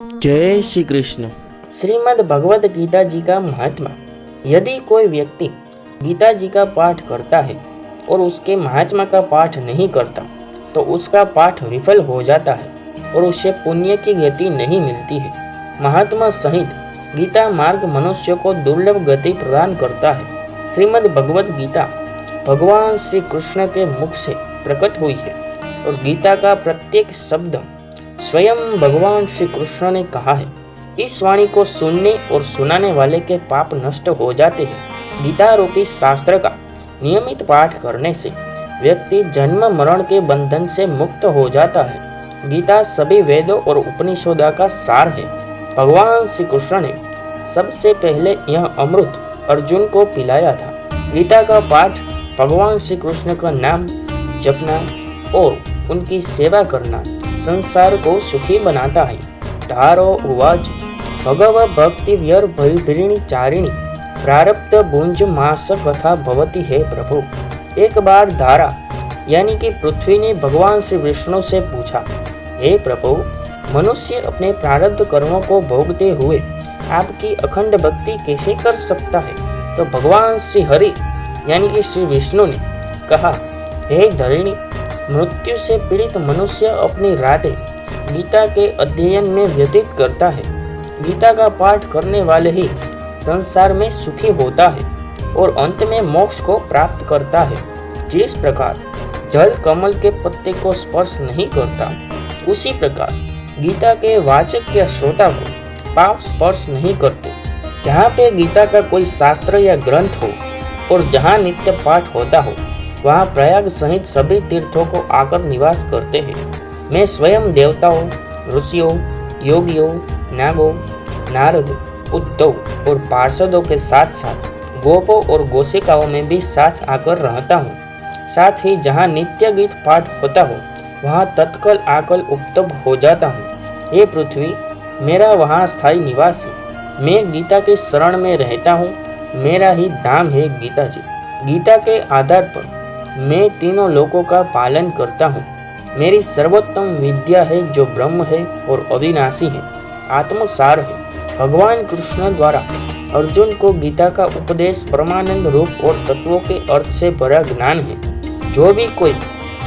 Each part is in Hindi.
जय श्री कृष्ण। श्रीमद् भगवद गीता जी का महात्मा। यदि कोई व्यक्ति गीता जी का पाठ करता है और उसके महात्मा का पाठ नहीं करता तो उसका पाठ विफल हो जाता है और उसे पुण्य की गति नहीं मिलती है। महात्मा सहित गीता मार्ग मनुष्य को दुर्लभ गति प्रदान करता है। श्रीमद् भगवद गीता भगवान श्री कृष्ण के मुख से प्रकट हुई है और गीता का प्रत्येक शब्द स्वयं भगवान श्री कृष्ण ने कहा है। इस वाणी को सुनने और सुनाने वाले के पाप नष्ट हो जाते हैं। गीता रूपी शास्त्र का नियमित पाठ करने से व्यक्ति जन्म मरण के बंधन से मुक्त हो जाता है। गीता सभी वेदों और उपनिषदों का सार है। भगवान श्री कृष्ण ने सबसे पहले यह अमृत अर्जुन को पिलाया था। गीता का पाठ भगवान श्री कृष्ण का नाम जपना और उनकी सेवा करना संसार को सुखी बनाता है। धारो उवाच भगव भक्ति व्यर भरिणी चारिणी प्रारब्ध भुंज मास कथा भवती है प्रभु। एक बार धारा यानी कि पृथ्वी ने भगवान श्री विष्णु से पूछा, हे प्रभु, मनुष्य अपने प्रारब्ध कर्मों को भोगते हुए आपकी अखंड भक्ति कैसे कर सकता है? तो भगवान श्री हरि यानी कि श्री विष्णु ने कहा, हे धरिणी, मृत्यु से पीड़ित मनुष्य अपनी रातें गीता के अध्ययन में व्यतीत करता है। गीता का पाठ करने वाले ही संसार में सुखी होता है और अंत में मोक्ष को प्राप्त करता है। जिस प्रकार जल कमल के पत्ते को स्पर्श नहीं करता, उसी प्रकार गीता के वाचक या श्रोता को पाप स्पर्श नहीं करते। जहाँ पे गीता का कोई शास्त्र या ग्रंथ हो और जहाँ नित्य पाठ होता हो, वहाँ प्रयाग सहित सभी तीर्थों को आकर निवास करते हैं। मैं स्वयं देवताओं, ऋषियों, योगियों, नागों, नारद, उद्धव और पार्षदों के साथ साथ गोपों और गोशिकाओं में भी साथ आकर रहता हूँ। साथ ही जहाँ नित्य गीत पाठ होता हो, वहाँ तत्काल आकर उपलब्ध हो जाता हूँ। ये पृथ्वी मेरा वहाँ स्थायी निवास है। मैं गीता के शरण में रहता हूँ। मेरा ही धाम है गीता जी। गीता के आधार पर मैं तीनों लोकों का पालन करता हूँ। मेरी सर्वोत्तम विद्या है जो ब्रह्म है और अविनाशी है, आत्मसार है। भगवान कृष्ण द्वारा अर्जुन को गीता का उपदेश परमानंद रूप और तत्वों के अर्थ से भरा ज्ञान है। जो भी कोई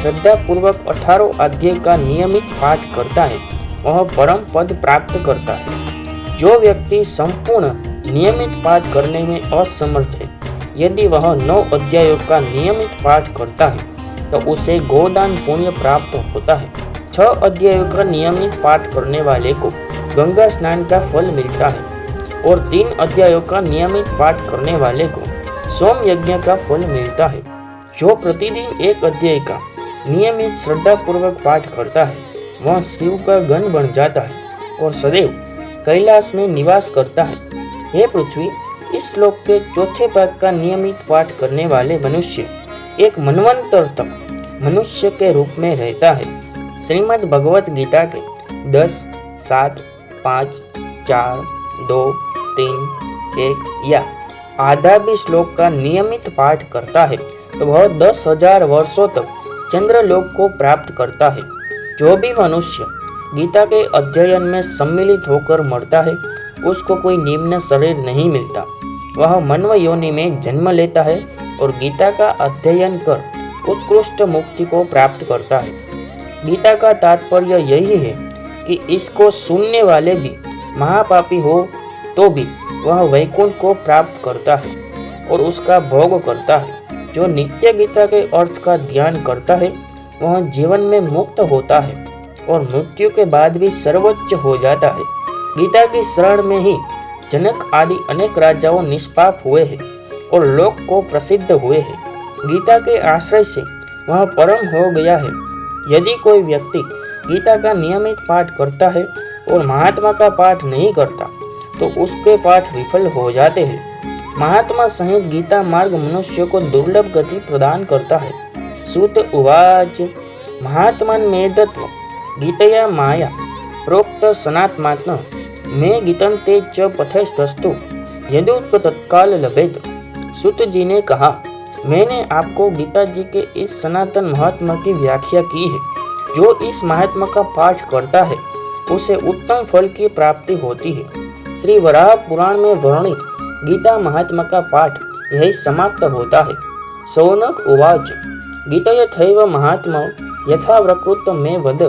श्रद्धा पूर्वक 18 अध्याय का नियमित पाठ करता है वह परम पद प्राप्त करता है। जो व्यक्ति संपूर्ण नियमित पाठ करने में असमर्थ है, यदि वह 9 अध्यायों का नियमित पाठ करता है तो उसे गोदान पुण्य प्राप्त होता है। 6 अध्यायों का नियमित पाठ करने वाले को गंगा स्नान का फल मिलता है और 3 अध्यायों का नियमित पाठ करने वाले को सोम यज्ञ का फल मिलता है। जो प्रतिदिन 1 अध्याय का नियमित श्रद्धा पूर्वक पाठ करता है वह शिव का गण बन जाता है और सदैव कैलाश में निवास करता है। हे पृथ्वी, इस श्लोक के चौथे भाग का नियमित पाठ करने वाले मनुष्य एक मनवंतर तक मनुष्य के रूप में रहता है। श्रीमद् भगवत गीता के 10, 7, 5, 4, 2, 3, 1 या आधा भी श्लोक का नियमित पाठ करता है तो वह 10,000 वर्षों तक चंद्रलोक को प्राप्त करता है। जो भी मनुष्य गीता के अध्ययन में सम्मिलित होकर मरता है उसको कोई निम्न शरीर नहीं मिलता। वह मन्व योनि में जन्म लेता है और गीता का अध्ययन कर उत्कृष्ट मुक्ति को प्राप्त करता है। गीता का तात्पर्य यही है कि इसको सुनने वाले भी महापापी हो तो भी वह वैकुंठ को प्राप्त करता है और उसका भोग करता है। जो नित्य गीता के अर्थ का ध्यान करता है वह जीवन में मुक्त होता है और मृत्यु के बाद भी सर्वोच्च हो जाता है। गीता की शरण में ही जनक आदि अनेक राजाओं निष्पाप हुए हैं और लोक को प्रसिद्ध हुए हैं। गीता के आश्रय से वह परम हो गया है। यदि कोई व्यक्ति गीता का नियमित पाठ करता है और महात्मा का पाठ नहीं करता तो उसके पाठ विफल हो जाते हैं। महात्मा सहित गीता मार्ग मनुष्य को दुर्लभ गति प्रदान करता है। सूत उवाच महात्मन मेदत्व गीतया माया प्रोक्त सनात्मात्म मैं गीतंते च पथस्तस्तु यदुत्प तत्काल लभेत। सूत जी ने कहा, मैंने आपको गीता जी के इस सनातन महात्मा की व्याख्या की है। जो इस महात्मा का पाठ करता है उसे उत्तम फल की प्राप्ति होती है। श्री वराह पुराण में वर्णित गीता महात्मा का पाठ यही समाप्त होता है। शौनक उवाच गीतयथैव महात्मा यथा प्रकृत में वद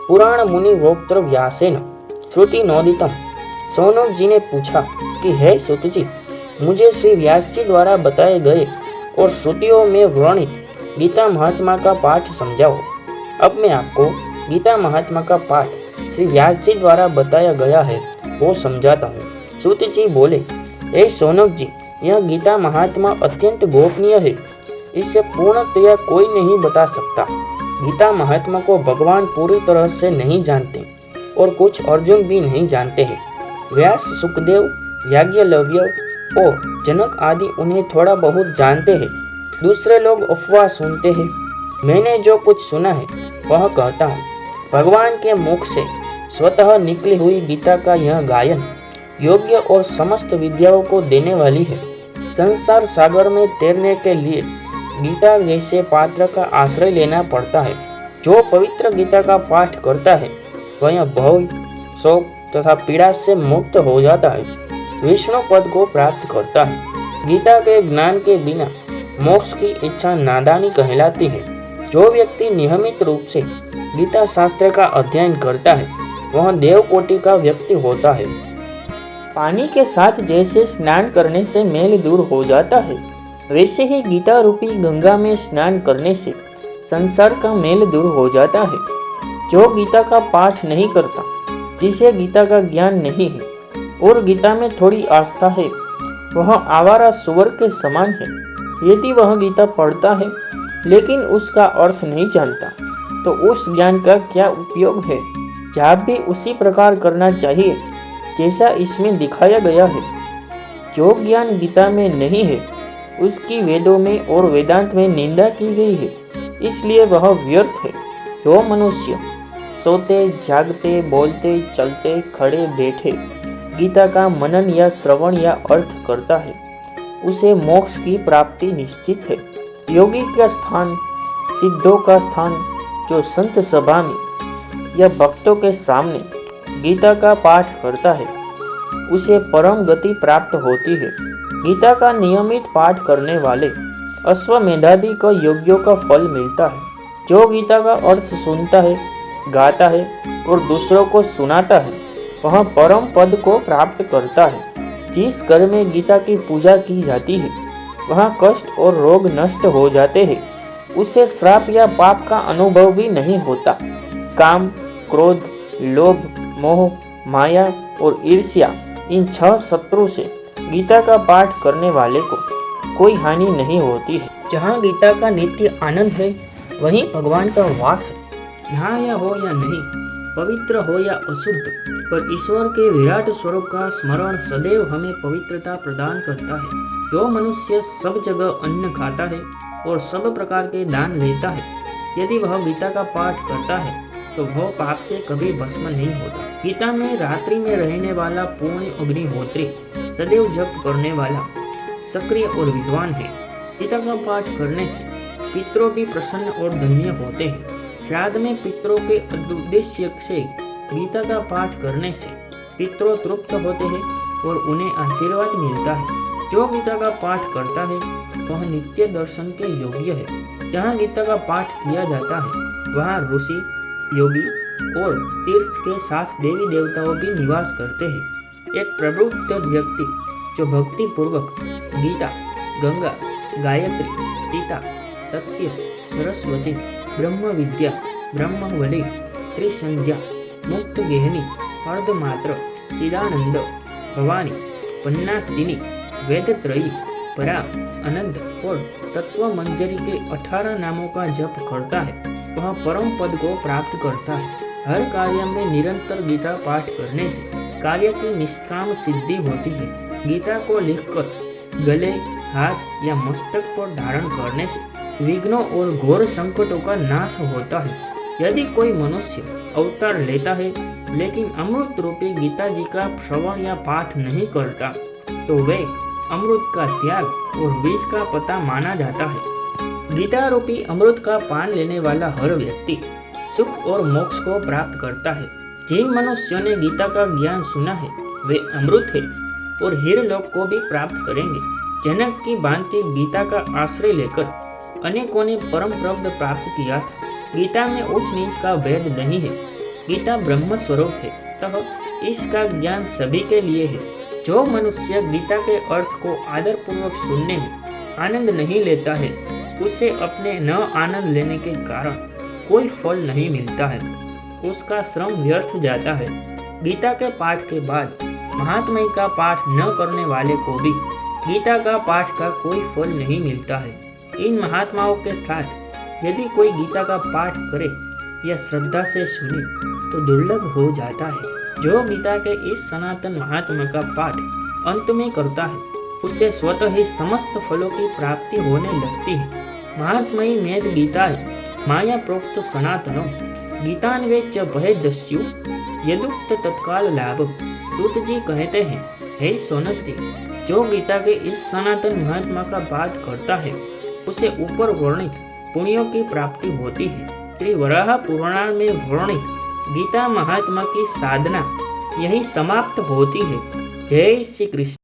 पुराण मुनि वोक्त्र व्यासेन श्रुति नोदितम। शौनक जी ने पूछा कि हे सुत जी, मुझे श्री व्यास जी द्वारा बताए गए और श्रुतियों में वर्णित गीता महात्मा का पाठ समझाओ। अब मैं आपको गीता महात्मा का पाठ श्री व्यास जी द्वारा बताया गया है वो समझाता हूँ। सूत जी बोले, हे शौनक जी, यह गीता महात्मा अत्यंत गोपनीय है, इसे पूर्णतया कोई नहीं बता सकता। गीता महात्मा को भगवान पूरी तरह से नहीं जानते और कुछ अर्जुन भी नहीं जानते हैं। व्यास, सुखदेव, याज्ञवल्क्य और जनक आदि उन्हें थोड़ा बहुत जानते हैं, दूसरे लोग अफवाह सुनते हैं। मैंने जो कुछ सुना है वह कहता हूँ। भगवान के मुख से स्वतः निकली हुई गीता का यह गायन योग्य और समस्त विद्याओं को देने वाली है। संसार सागर में तैरने के लिए गीता जैसे पात्र का आश्रय लेना पड़ता है। जो पवित्र गीता का पाठ करता है वह भय, शोक तथा पीड़ा से मुक्त हो जाता है, विष्णु पद को प्राप्त करता है। गीता के ज्ञान के बिना मोक्ष की इच्छा नादानी कहलाती है। जो व्यक्ति नियमित रूप से गीता शास्त्र का अध्ययन करता है वह देवकोटि का व्यक्ति होता है। पानी के साथ जैसे स्नान करने से मैल दूर हो जाता है, वैसे ही गीता रूपी गंगा में स्नान करने से संसार का मैल दूर हो जाता है। जो गीता का पाठ नहीं करता, जिसे गीता का ज्ञान नहीं है और गीता में थोड़ी आस्था है, वह आवारा सुअर के समान है। यदि वह गीता पढ़ता है लेकिन उसका अर्थ नहीं जानता तो उस ज्ञान का क्या उपयोग है। जाप भी उसी प्रकार करना चाहिए जैसा इसमें दिखाया गया है। जो ज्ञान गीता में नहीं है उसकी वेदों में और वेदांत में निंदा की गई है, इसलिए वह व्यर्थ है। जो मनुष्य सोते, जागते, बोलते, चलते, खड़े, बैठे गीता का मनन या श्रवण या अर्थ करता है, उसे मोक्ष की प्राप्ति निश्चित है। योगी का स्थान, सिद्धों का स्थान, जो संत सभा में या भक्तों के सामने गीता का पाठ करता है उसे परम गति प्राप्त होती है। गीता का नियमित पाठ करने वाले अश्वमेधादि को यज्ञों का फल मिलता है। जो गीता का अर्थ सुनता है, गाता है और दूसरों को सुनाता है वह परम पद को प्राप्त करता है। जिस घर में गीता की पूजा की जाती है वहाँ कष्ट और रोग नष्ट हो जाते हैं। उसे श्राप या पाप का अनुभव भी नहीं होता। काम, क्रोध, लोभ, मोह, माया और ईर्ष्या, इन 6 शत्रु से गीता का पाठ करने वाले को कोई हानि नहीं होती है। जहाँ गीता का नित्य आनंद है वहीं भगवान का वास है। नहाया हो या नहीं, पवित्र हो या अशुद्ध, पर ईश्वर के विराट स्वरूप का स्मरण सदैव हमें पवित्रता प्रदान करता है। जो मनुष्य सब जगह अन्न खाता है और सब प्रकार के दान लेता है, यदि वह गीता का पाठ करता है तो वह पाप से कभी भस्म नहीं होता। गीता में रात्रि में रहने वाला पूर्ण अग्निहोत्री सदैव जप करने वाला सक्रिय और विद्वान है। गीता का पाठ करने से पितरों भी प्रसन्न और धन्य होते हैं। श्राद्ध में पितरों के उद्देश्य से गीता का पाठ करने से पितरों तृप्त होते हैं और उन्हें आशीर्वाद मिलता है। जो गीता का पाठ करता है वह नित्य दर्शन के योग्य है। जहाँ गीता का पाठ किया जाता है वहाँ ऋषि, योगी और तीर्थ के साथ देवी देवताओं भी निवास करते हैं। एक प्रबुद्ध व्यक्ति जो भक्ति पूर्वक गीता, गंगा, गायत्री, सीता, सत्य, सरस्वती, ब्रह्म विद्या, ब्रह्मवली, त्रिसंध्या, मुक्त गेहनी, अर्धमात्र, चिदानंद, भवानी, पन्नासिनी, वेदत्रयी, परा, अनंत और तत्वमंजरी के 18 नामों का जप करता है वह परम पद को प्राप्त करता है। हर कार्य में निरंतर गीता पाठ करने से कार्य की निष्काम सिद्धि होती है। गीता को लिखकर गले, हाथ या मस्तक पर धारण करने से विघ्नों और घोर संकटों का नाश होता है। यदि कोई मनुष्य अवतार लेता है लेकिन अमृत रूपी गीता जी का श्रवण या पाठ नहीं करता तो वे अमृत का त्याग और विष का पता माना जाता है। गीता रूपी अमृत का पान लेने वाला हर व्यक्ति सुख और मोक्ष को प्राप्त करता है। जिन मनुष्यों ने गीता का ज्ञान सुना है वे अमृत है और हीरलोक को भी प्राप्त करेंगे। जनक की भांति गीता का आश्रय लेकर अनेकों ने परम प्रबोध प्राप्त किया था। गीता में ऊंच नीच का भेद नहीं है। गीता ब्रह्म स्वरूप है, अतः इसका ज्ञान सभी के लिए है। जो मनुष्य गीता के अर्थ को आदर पूर्वक सुनने में आनंद नहीं लेता है, उसे अपने न आनंद लेने के कारण कोई फल नहीं मिलता है, उसका श्रम व्यर्थ जाता है। गीता के पाठ के बाद महात्म्य का पाठ न करने वाले को भी गीता का पाठ का कोई फल नहीं मिलता है। इन महात्माओं के साथ यदि कोई गीता का पाठ करे या श्रद्धा से सुने तो दुर्लभ हो जाता है। जो गीता के इस सनातन महात्म्य का पाठ अंत में करता है, उससे स्वतः ही समस्त फलों की प्राप्ति होने लगती है। महात्मयी मेद गीता है माया प्रोक्त सनातनम गीतान्वे च भयदस्यु यदुक्त तत्काल लाभ। दूत जी कहते हैं, हे सोनक जी, जो गीता के इस सनातन महात्मा का पाठ करता है उसे ऊपर वर्णित पुण्यों की प्राप्ति होती है। श्री वराह पुराण में वर्णित गीता महात्मा की साधना यही समाप्त होती है। जय श्री कृष्ण।